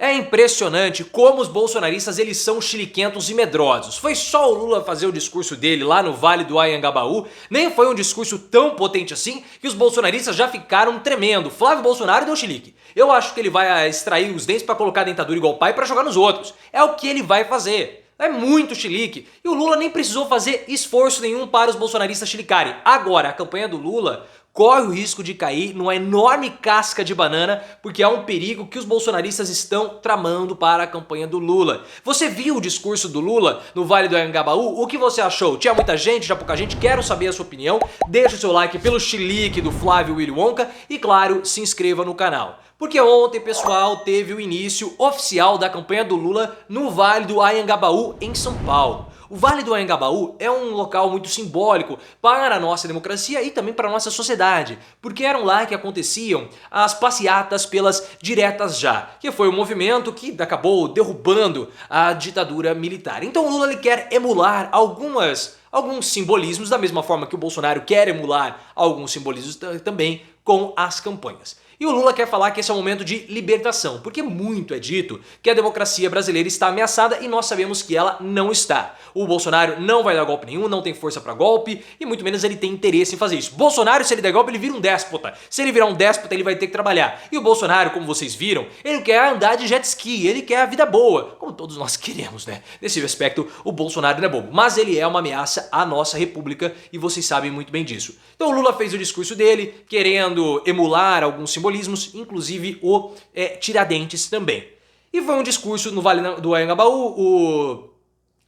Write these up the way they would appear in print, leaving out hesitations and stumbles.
É impressionante como os bolsonaristas eles são chiliquentos e medrosos. Foi só o Lula fazer o discurso dele lá no Vale do Anhangabaú, nem foi um discurso tão potente assim que os bolsonaristas já ficaram tremendo. Flávio Bolsonaro deu chilique. Eu acho que ele vai extrair os dentes para colocar a dentadura igual o pai para jogar nos outros. É o que ele vai fazer. É muito chilique. E o Lula nem precisou fazer esforço nenhum para os bolsonaristas chilicarem. Agora, a campanha do Lula corre o risco de cair numa enorme casca de banana, porque há um perigo que os bolsonaristas estão tramando para a campanha do Lula. Você viu o discurso do Lula no Vale do Anhangabaú? O que você achou? Tinha muita gente, já pouca gente? Quero saber a sua opinião. Deixa o seu like pelo chilique do Flávio Willy Wonka e, claro, se inscreva no canal. Porque ontem, pessoal, teve o início oficial da campanha do Lula no Vale do Anhangabaú, em São Paulo. O Vale do Anhangabaú é um local muito simbólico para a nossa democracia e também para a nossa sociedade, porque eram lá que aconteciam as passeatas pelas diretas já, que foi um movimento que acabou derrubando a ditadura militar. Então o Lula ele quer emular alguns simbolismos, da mesma forma que o Bolsonaro quer emular alguns simbolismos também com as campanhas. E o Lula quer falar que esse é um momento de libertação, porque muito é dito que a democracia brasileira está ameaçada e nós sabemos que ela não está. O Bolsonaro não vai dar golpe nenhum, não tem força para golpe e muito menos ele tem interesse em fazer isso. Bolsonaro, se ele der golpe, ele vira um déspota. Se ele virar um déspota, ele vai ter que trabalhar. E o Bolsonaro, como vocês viram, ele quer andar de jet ski, ele quer a vida boa, como todos nós queremos, né? Nesse aspecto, o Bolsonaro não é bobo, mas ele é uma ameaça à nossa república e vocês sabem muito bem disso. Então o Lula fez o discurso dele, querendo emular alguns simbolismos, inclusive o Tiradentes também. E foi um discurso no Vale do Anhangabaú, o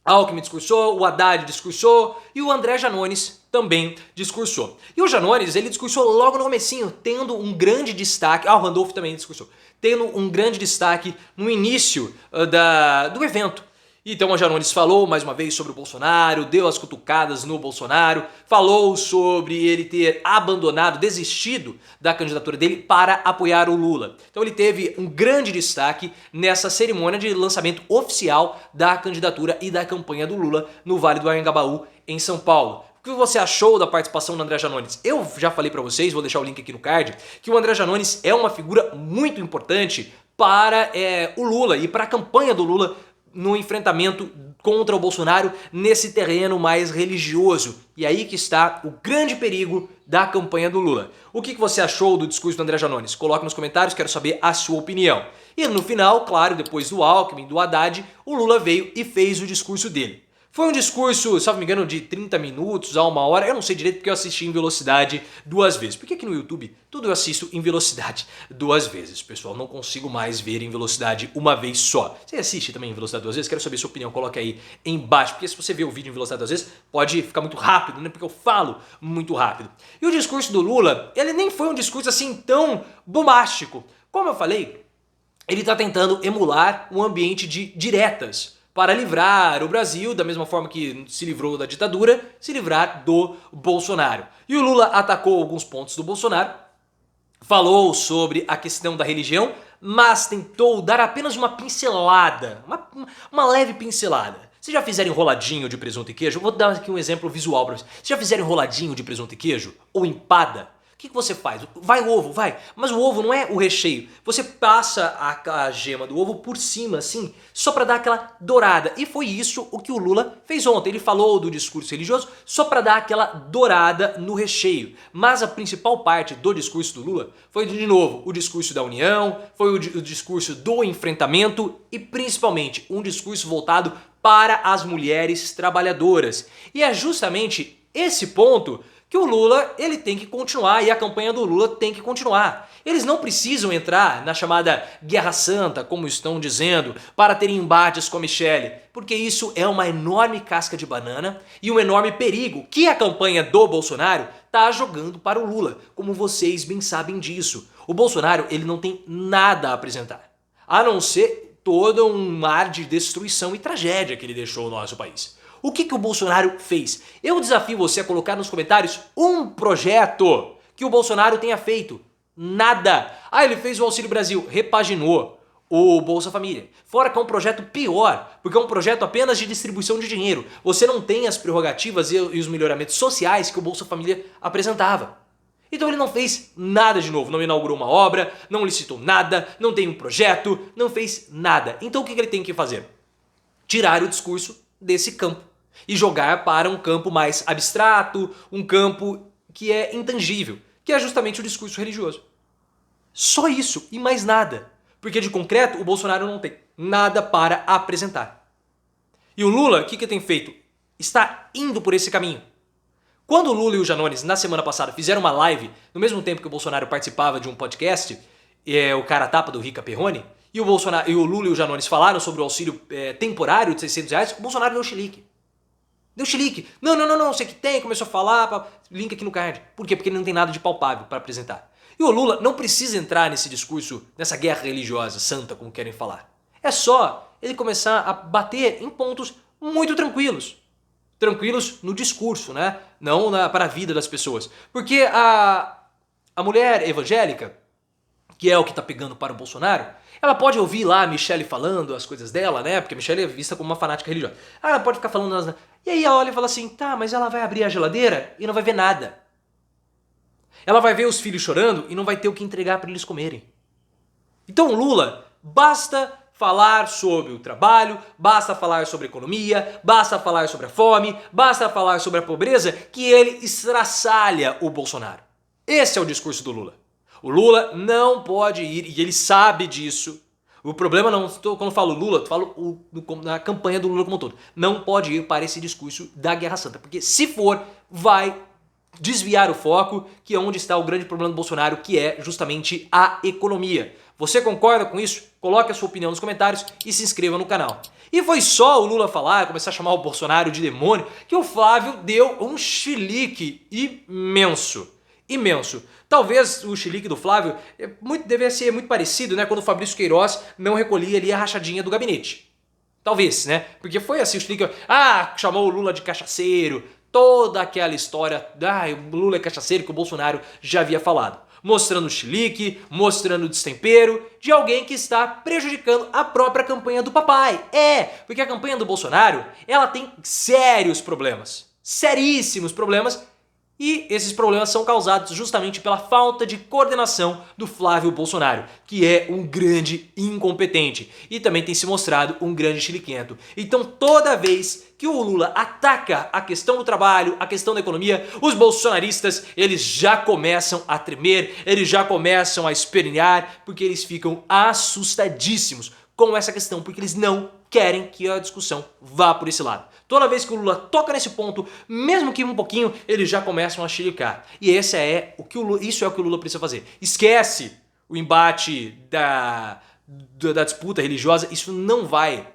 Alckmin discursou, o Haddad discursou e o André Janones também discursou. E o Janones, ele discursou logo no comecinho, tendo um grande destaque, o Randolph também discursou, tendo um grande destaque no início do evento. Então o Janones falou mais uma vez sobre o Bolsonaro, deu as cutucadas no Bolsonaro, falou sobre ele ter abandonado, desistido da candidatura dele para apoiar o Lula. Então ele teve um grande destaque nessa cerimônia de lançamento oficial da candidatura e da campanha do Lula no Vale do Anhangabaú, em São Paulo. O que você achou da participação do André Janones? Eu já falei para vocês, vou deixar o link aqui no card, que o André Janones é uma figura muito importante para o Lula e para a campanha do Lula no enfrentamento contra o Bolsonaro nesse terreno mais religioso. E aí que está o grande perigo da campanha do Lula. O que você achou do discurso do André Janones? Coloque nos comentários, quero saber a sua opinião. E no final, claro, depois do Alckmin, do Haddad, o Lula veio e fez o discurso dele. Foi um discurso, se não me engano, de 30 minutos a 1 hora. Eu não sei direito porque eu assisti em velocidade 2 vezes. Porque aqui no YouTube tudo eu assisto em velocidade 2 vezes, pessoal. Não consigo mais ver em velocidade 1 vez só. Você assiste também em velocidade 2 vezes? Quero saber sua opinião. Coloque aí embaixo. Porque se você vê o vídeo em velocidade 2 vezes, pode ficar muito rápido, né? Porque eu falo muito rápido. E o discurso do Lula, ele nem foi um discurso assim tão bombástico. Como eu falei, ele está tentando emular um ambiente de diretas para livrar o Brasil, da mesma forma que se livrou da ditadura, se livrar do Bolsonaro. E o Lula atacou alguns pontos do Bolsonaro, falou sobre a questão da religião, mas tentou dar apenas uma pincelada, uma leve pincelada. Vocês já fizeram enroladinho de presunto e queijo? Eu vou dar aqui um exemplo visual para vocês. Vocês já fizeram enroladinho de presunto e queijo? Ou empada? O que você faz? Vai o ovo, vai. Mas o ovo não é o recheio. Você passa a gema do ovo por cima, assim, só para dar aquela dourada. E foi isso o que o Lula fez ontem. Ele falou do discurso religioso só para dar aquela dourada no recheio. Mas a principal parte do discurso do Lula foi, de novo, o discurso da união, foi o discurso do enfrentamento e, principalmente, um discurso voltado para as mulheres trabalhadoras. E é justamente esse ponto que o Lula ele tem que continuar e a campanha do Lula tem que continuar. Eles não precisam entrar na chamada Guerra Santa, como estão dizendo, para terem embates com a Michelle, porque isso é uma enorme casca de banana e um enorme perigo que a campanha do Bolsonaro está jogando para o Lula, como vocês bem sabem disso. O Bolsonaro ele não tem nada a apresentar, a não ser todo um mar de destruição e tragédia que ele deixou no nosso país. O que o Bolsonaro fez? Eu desafio você a colocar nos comentários um projeto que o Bolsonaro tenha feito. Nada. Ah, ele fez o Auxílio Brasil, repaginou o Bolsa Família. Fora que é um projeto pior, porque é um projeto apenas de distribuição de dinheiro. Você não tem as prerrogativas e os melhoramentos sociais que o Bolsa Família apresentava. Então ele não fez nada de novo, não inaugurou uma obra, não licitou nada, não tem um projeto, não fez nada. Então o que ele tem que fazer? Tirar o discurso desse campo e jogar para um campo mais abstrato, um campo que é intangível, que é justamente o discurso religioso. Só isso e mais nada. Porque de concreto o Bolsonaro não tem nada para apresentar. E o Lula, o que tem feito? Está indo por esse caminho. Quando o Lula e o Janones, na semana passada, fizeram uma live, no mesmo tempo que o Bolsonaro participava de um podcast, o Cara Tapa do Rica Perrone, e o Lula e o Janones falaram sobre o auxílio temporário de R$600, o Bolsonaro deu chilique. Deu chilique. Não, sei que tem, começou a falar, link aqui no card. Por quê? Porque ele não tem nada de palpável para apresentar. E o Lula não precisa entrar nesse discurso, nessa guerra religiosa santa, como querem falar. É só ele começar a bater em pontos muito tranquilos. Tranquilos no discurso, né? Não para a vida das pessoas. Porque a mulher evangélica, que é o que tá pegando para o Bolsonaro, ela pode ouvir lá a Michelle falando as coisas dela, né? Porque a Michelle é vista como uma fanática religiosa. Ela pode ficar falando... E aí ela olha e fala assim, tá, mas ela vai abrir a geladeira e não vai ver nada. Ela vai ver os filhos chorando e não vai ter o que entregar para eles comerem. Então Lula, basta falar sobre o trabalho, basta falar sobre a economia, basta falar sobre a fome, basta falar sobre a pobreza, que ele estraçalha o Bolsonaro. Esse é o discurso do Lula. O Lula não pode ir, e ele sabe disso. O problema não, quando eu falo Lula, eu falo na campanha do Lula como um todo. Não pode ir para esse discurso da Guerra Santa, porque se for, vai desviar o foco, que é onde está o grande problema do Bolsonaro, que é justamente a economia. Você concorda com isso? Coloque a sua opinião nos comentários e se inscreva no canal. E foi só o Lula falar, começar a chamar o Bolsonaro de demônio, que o Flávio deu um chilique imenso. Imenso. Talvez o chilique do Flávio deve ser muito parecido, né, quando o Fabrício Queiroz não recolhia ali a rachadinha do gabinete. Talvez, né? Porque foi assim o chilique, chamou o Lula de cachaceiro, toda aquela história, o Lula é cachaceiro que o Bolsonaro já havia falado. Mostrando o chilique, mostrando o destempero de alguém que está prejudicando a própria campanha do papai. Porque a campanha do Bolsonaro, ela tem sérios problemas, seríssimos problemas, e esses problemas são causados justamente pela falta de coordenação do Flávio Bolsonaro, que é um grande incompetente e também tem se mostrado um grande chiliquento. Então toda vez que o Lula ataca a questão do trabalho, a questão da economia, os bolsonaristas, eles já começam a tremer, eles já começam a espernear, porque eles ficam assustadíssimos com essa questão, porque eles não querem que a discussão vá por esse lado. Toda vez que o Lula toca nesse ponto, mesmo que um pouquinho, eles já começam a chilicar. E isso é o que o Lula precisa fazer. Esquece o embate da disputa religiosa, isso não vai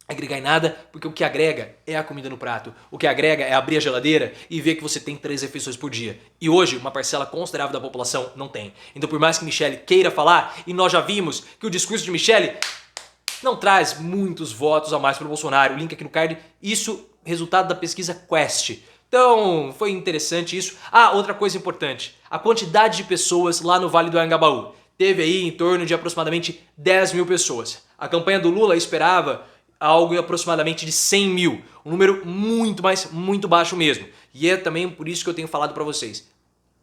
agregar em nada, porque o que agrega é a comida no prato. O que agrega é abrir a geladeira e ver que você tem 3 refeições por dia. E hoje, uma parcela considerável da população não tem. Então por mais que Michelle queira falar, e nós já vimos que o discurso de Michelle não traz muitos votos a mais para o Bolsonaro. O link aqui no card, isso resultado da pesquisa Quest. Então, foi interessante isso. Outra coisa importante, a quantidade de pessoas lá no Vale do Anhangabaú. Teve aí em torno de aproximadamente 10 mil pessoas. A campanha do Lula esperava algo aproximadamente de 100 mil. Um número muito baixo mesmo. E é também por isso que eu tenho falado para vocês.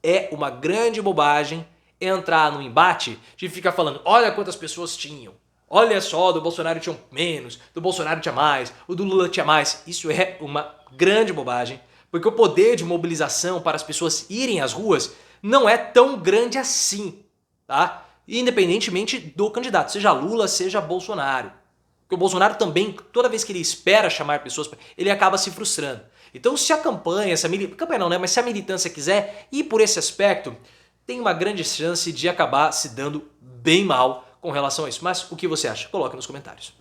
É uma grande bobagem entrar no embate de ficar falando, olha quantas pessoas tinham. Olha só, do Bolsonaro tinha menos, do Bolsonaro tinha mais, o do Lula tinha mais. Isso é uma grande bobagem, porque o poder de mobilização para as pessoas irem às ruas não é tão grande assim, tá? Independentemente do candidato, seja Lula, seja Bolsonaro. Porque o Bolsonaro também, toda vez que ele espera chamar pessoas, ele acaba se frustrando. Então se a campanha, mas se a militância quiser ir por esse aspecto, tem uma grande chance de acabar se dando bem mal com relação a isso. Mas o que você acha? Coloque nos comentários.